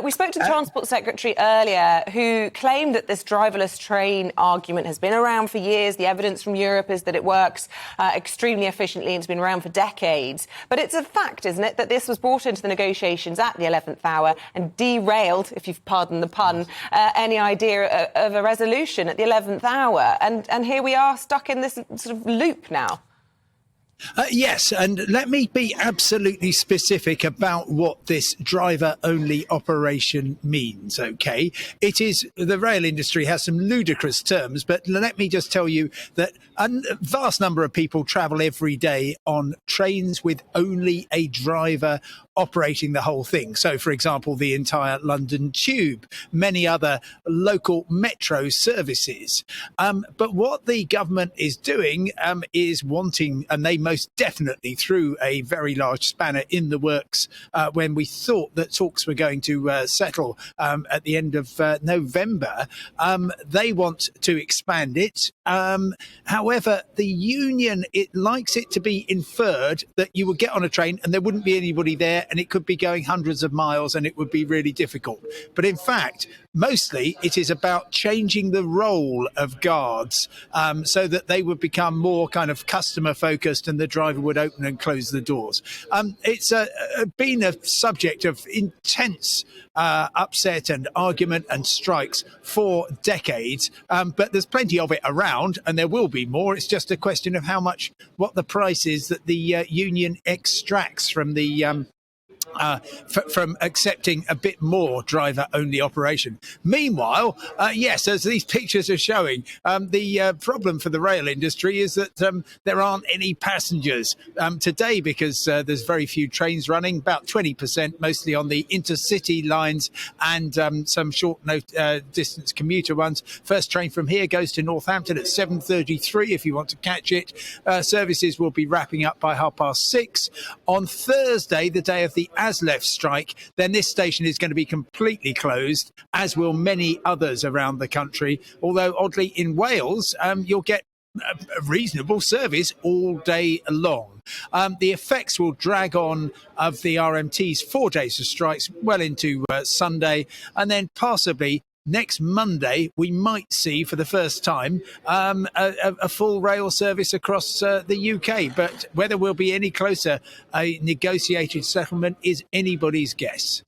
We spoke to the Transport Secretary earlier, who claimed that this driverless train argument has been around for years. The evidence from Europe is that it works extremely efficiently and has been around for decades. But it's a fact, isn't it, that this was brought into the negotiations at the 11th hour and derailed, if you've pardoned the pun, any idea of a resolution at the 11th hour. And here we are stuck in this sort of loop now. Yes, and let me be absolutely specific about what this driver-only operation means, OK? It is, the rail industry has some ludicrous terms, but let me just tell you that a vast number of people travel every day on trains with only a driver operating the whole thing. So, for example, the entire London Tube, many other local metro services. But what the government is doing is wanting, and they most definitely threw a very large spanner in the works when we thought that talks were going to settle at the end of November. They want to expand it. However, the union, it likes it to be inferred that you would get on a train and there wouldn't be anybody there, and it could be going hundreds of miles and it would be really difficult. But in fact, mostly it is about changing the role of guards so that they would become more kind of customer focused and the driver would open and close the doors. It's been a subject of intense upset and argument and strikes for decades, but there's plenty of it around and there will be more. It's just a question of what the price is that the union extracts from the from accepting a bit more driver-only operation. Meanwhile, yes, as these pictures are showing, the problem for the rail industry is that there aren't any passengers today because there's very few trains running, about 20%, mostly on the intercity lines and some short distance commuter ones. First train from here goes to Northampton at 7:33 if you want to catch it. Services will be wrapping up by 6:30. On Thursday, the day of the ASLEF strike, then this station is going to be completely closed, as will many others around the country. Although, oddly, in Wales, you'll get a reasonable service all day long. The effects will drag on of the RMT's 4 days of strikes well into Sunday, and then possibly next Monday, we might see for the first time a full rail service across the UK. But whether we'll be any closer a negotiated settlement is anybody's guess.